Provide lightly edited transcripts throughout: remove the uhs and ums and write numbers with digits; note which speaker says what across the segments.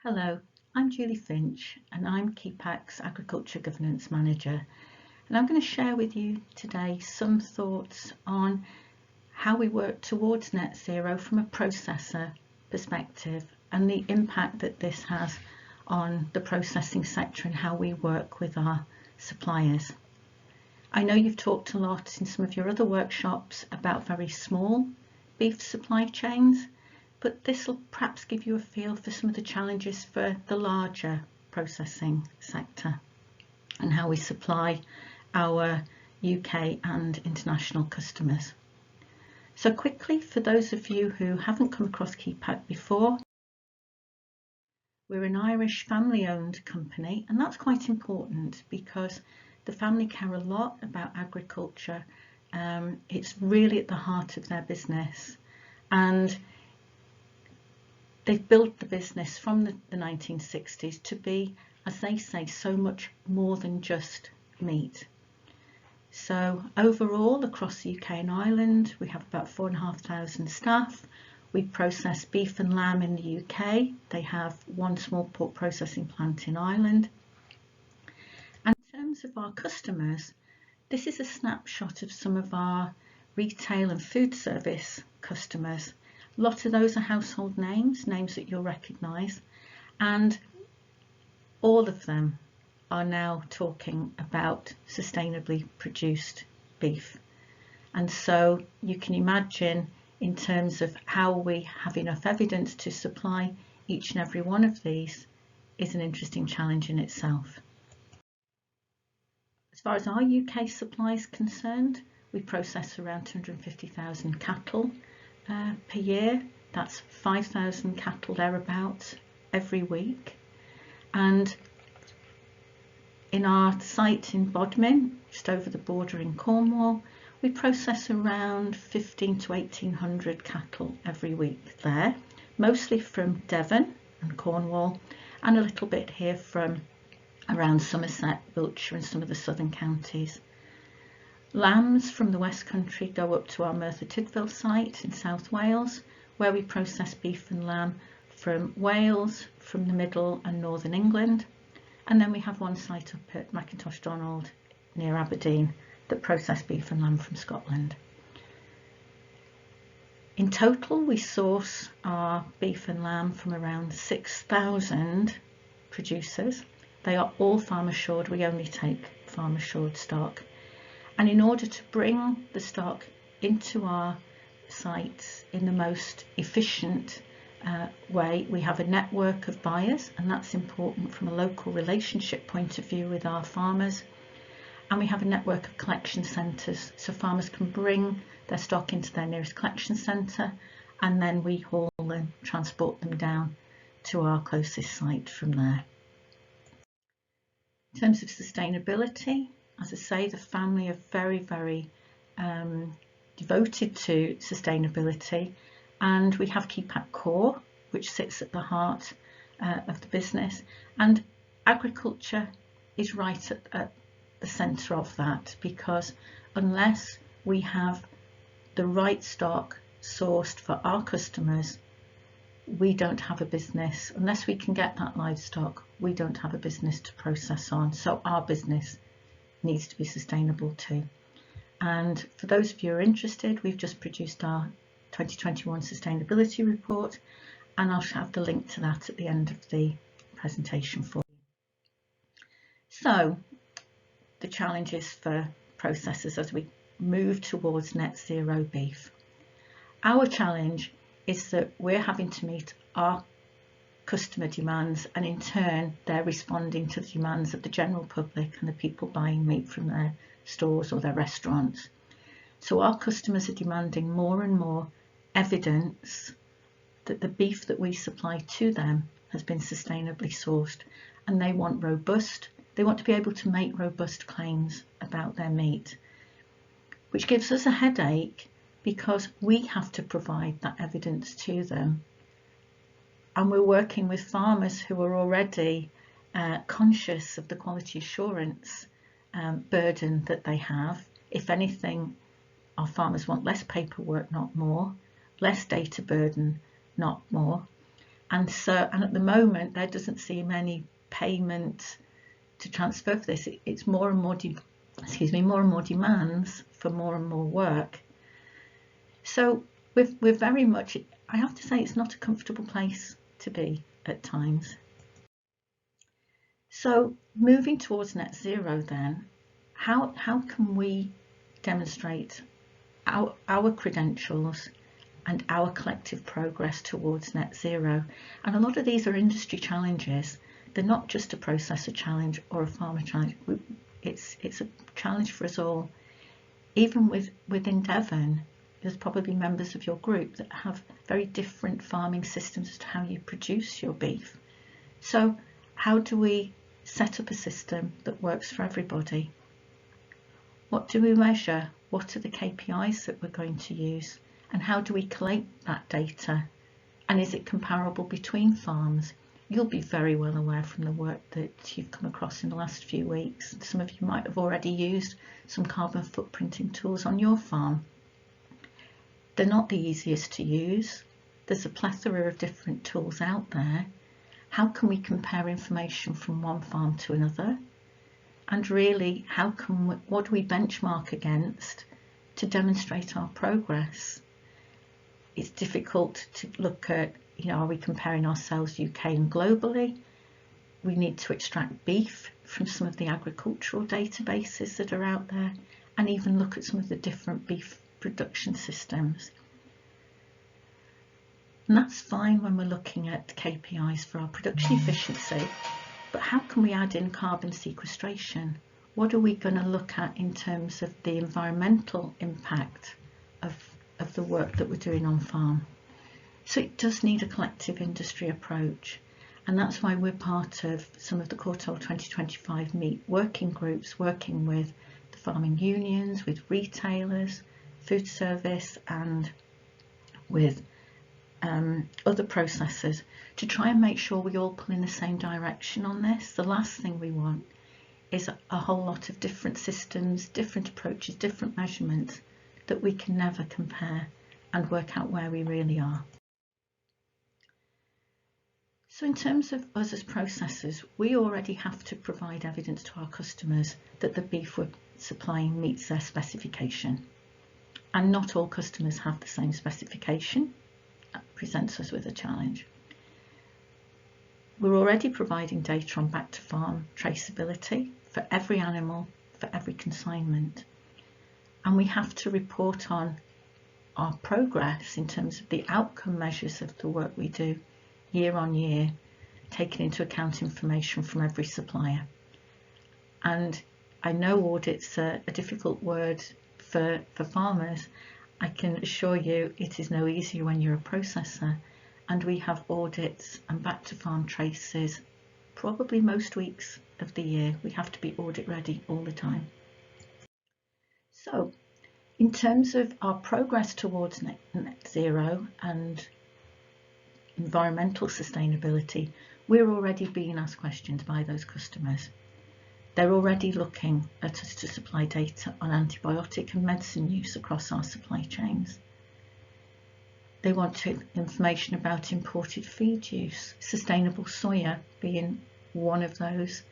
Speaker 1: Hello, I'm Julie Finch and I'm KEPAC's Agriculture Governance Manager, and I'm going to share with you today some thoughts on how we work towards net zero from a processor perspective and the impact that this has on the processing sector and how we work with our suppliers. I know you've talked a lot in some of your other workshops about very small beef supply chains, but this will perhaps give you a feel for some of the challenges for the larger processing sector and how we supply our UK and international customers. So quickly, for those of you who haven't come across KEPAC before, we're an Irish family-owned company, and that's quite important because the family care a lot about agriculture. It's really at the heart of their business, and they've built the business from the 1960s to be, as they say, so much more than just meat. So overall, across the UK and Ireland, we have about 4,500 staff. We process beef and lamb in the UK. They have one small pork processing plant in Ireland. And in terms of our customers, this is a snapshot of some of our retail and food service customers. A lot of those are household names that you'll recognise, and all of them are now talking about sustainably produced beef. And so you can imagine, in terms of how we have enough evidence to supply each and every one of these, is an interesting challenge in itself. As far as our UK supply is concerned, we process around 250,000 cattle per year. That's 5,000 cattle thereabouts every week. And in our site in Bodmin, just over the border in Cornwall, we process around 15 to 1,800 cattle every week there, mostly from Devon and Cornwall, and a little bit here from around Somerset, Wiltshire and some of the southern counties. Lambs from the West Country go up to our Merthyr Tydfil site in South Wales, where we process beef and lamb from Wales, from the middle and northern England. And then we have one site up at Mackintosh Donald near Aberdeen that process beef and lamb from Scotland. In total, we source our beef and lamb from around 6,000 producers. They are all farm assured. We only take farm assured stock. And in order to bring the stock into our sites in the most efficient way, we have a network of buyers, and that's important from a local relationship point of view with our farmers. And we have a network of collection centres, so farmers can bring their stock into their nearest collection centre, and then we haul and transport them down to our closest site from there. In terms of sustainability, as I say, the family are very, very devoted to sustainability, and we have KEPAC Core, which sits at the heart of the business, and agriculture is right at the centre of that, because unless we have the right stock sourced for our customers, we don't have a business. Unless we can get that livestock, we don't have a business to process on. So our business needs to be sustainable too. And for those of you who are interested, we've just produced our 2021 sustainability report, and I'll have the link to that at the end of the presentation for you. So the challenges for processors as we move towards net zero beef. Our challenge is that we're having to meet our customer demands, and in turn they're responding to the demands of the general public and the people buying meat from their stores or their restaurants. So our customers are demanding more and more evidence that the beef that we supply to them has been sustainably sourced, and they want they want to be able to make robust claims about their meat, which gives us a headache because we have to provide that evidence to them. And we're working with farmers who are already conscious of the quality assurance burden that they have. If anything, our farmers want less paperwork, not more, less data burden, not more. And at the moment there doesn't seem any payment to transfer for this. It's more and more more and more demands for more and more work. So we're very much, I have to say, it's not a comfortable place to be at times. So moving towards net zero then, how can we demonstrate our credentials and our collective progress towards net zero? And a lot of these are industry challenges. They're not just a processor challenge or a farmer challenge. It's a challenge for us all. Even within Devon, there's probably members of your group that have very different farming systems as to how you produce your beef. So how do we set up a system that works for everybody? What do we measure? What are the KPIs that we're going to use? And how do we collate that data? And is it comparable between farms? You'll be very well aware from the work that you've come across in the last few weeks. Some of you might have already used some carbon footprinting tools on your farm. They're not the easiest to use. There's a plethora of different tools out there. How can we compare information from one farm to another? And really, what do we benchmark against to demonstrate our progress? It's difficult to look at, are we comparing ourselves UK and globally? We need to extract beef from some of the agricultural databases that are out there, and even look at some of the different beef production systems. And that's fine when we're looking at KPIs for our production efficiency, but how can we add in carbon sequestration? What are we going to look at in terms of the environmental impact of the work that we're doing on farm? So it does need a collective industry approach, and that's why we're part of some of the Quartile 2025 working groups, working with the farming unions, with retailers, food service, and with other processors, to try and make sure we all pull in the same direction on this. The last thing we want is a whole lot of different systems, different approaches, different measurements that we can never compare and work out where we really are. So in terms of us as processors, we already have to provide evidence to our customers that the beef we're supplying meets their specification. And not all customers have the same specification. That presents us with a challenge. We're already providing data on back to farm traceability for every animal, for every consignment. And we have to report on our progress in terms of the outcome measures of the work we do year on year, taking into account information from every supplier. And I know audit's a difficult word for farmers. I can assure you it is no easier when you're a processor, and we have audits and back to farm traces probably most weeks of the year. We have to be audit ready all the time. So in terms of our progress towards net zero and environmental sustainability, we're already being asked questions by those customers. They're already looking at us to supply data on antibiotic and medicine use across our supply chains. They want information about imported feed use, sustainable soya being one of those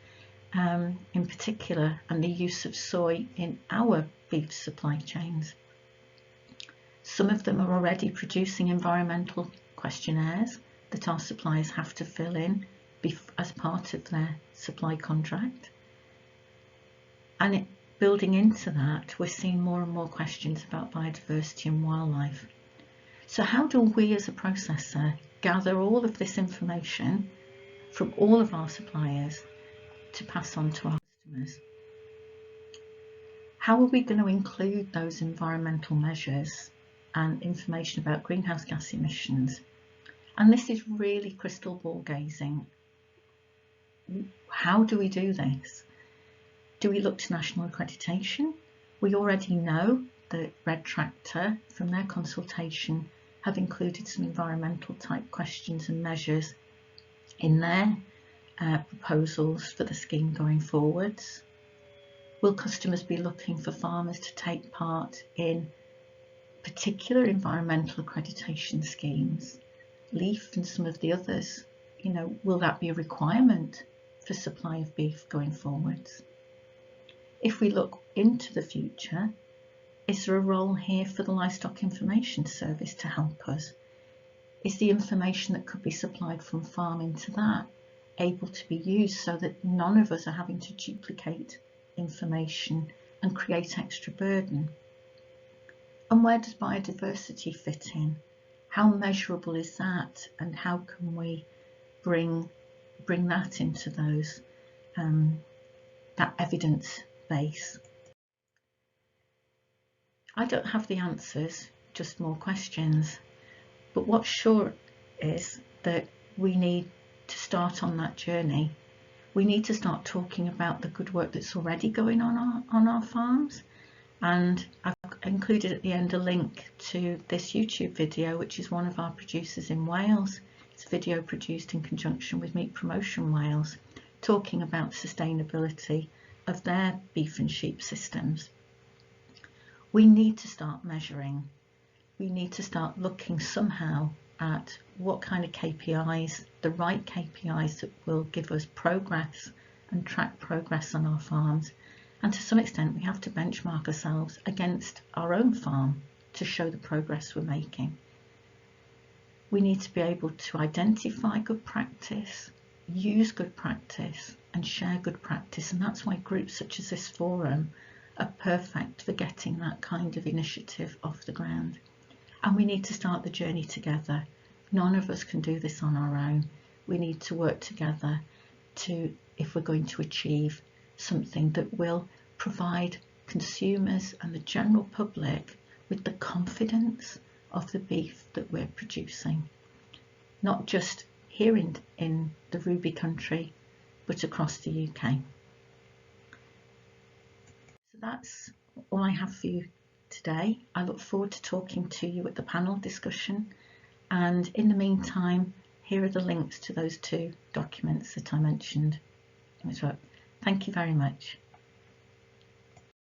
Speaker 1: in particular, and the use of soy in our beef supply chains. Some of them are already producing environmental questionnaires that our suppliers have to fill in as part of their supply contract. And building into that, we're seeing more and more questions about biodiversity and wildlife. So how do we as a processor gather all of this information from all of our suppliers to pass on to our customers? How are we going to include those environmental measures and information about greenhouse gas emissions? And this is really crystal ball gazing. How do we do this? Do we look to national accreditation? We already know that Red Tractor, from their consultation, have included some environmental type questions and measures in their proposals for the scheme going forwards. Will customers be looking for farmers to take part in particular environmental accreditation schemes? Leaf and some of the others, you know, will that be a requirement for supply of beef going forwards? If we look into the future, is there a role here for the Livestock Information Service to help us? Is the information that could be supplied from farm into that able to be used so that none of us are having to duplicate information and create extra burden? And where does biodiversity fit in? How measurable is that, and how can we bring that into those that evidence base? I don't have the answers, just more questions. But what's sure is that we need to start on that journey. We need to start talking about the good work that's already going on our farms. And I've included at the end a link to this YouTube video, which is one of our producers in Wales. It's a video produced in conjunction with Meat Promotion Wales, talking about sustainability of their beef and sheep systems. We need to start measuring. We need to start looking somehow at what kind of KPIs, the right KPIs that will give us progress and track progress on our farms. And to some extent, we have to benchmark ourselves against our own farm to show the progress we're making. We need to be able to identify good practice, use good practice, and share good practice. And that's why groups such as this forum are perfect for getting that kind of initiative off the ground. And we need to start the journey together. None of us can do this on our own. We need to work together if we're going to achieve something that will provide consumers and the general public with the confidence of the beef that we're producing, not just here in the Ruby country, but across the UK. So that's all I have for you today. I look forward to talking to you at the panel discussion, and in the meantime, here are the links to those 2 documents that I mentioned. So, thank you very much.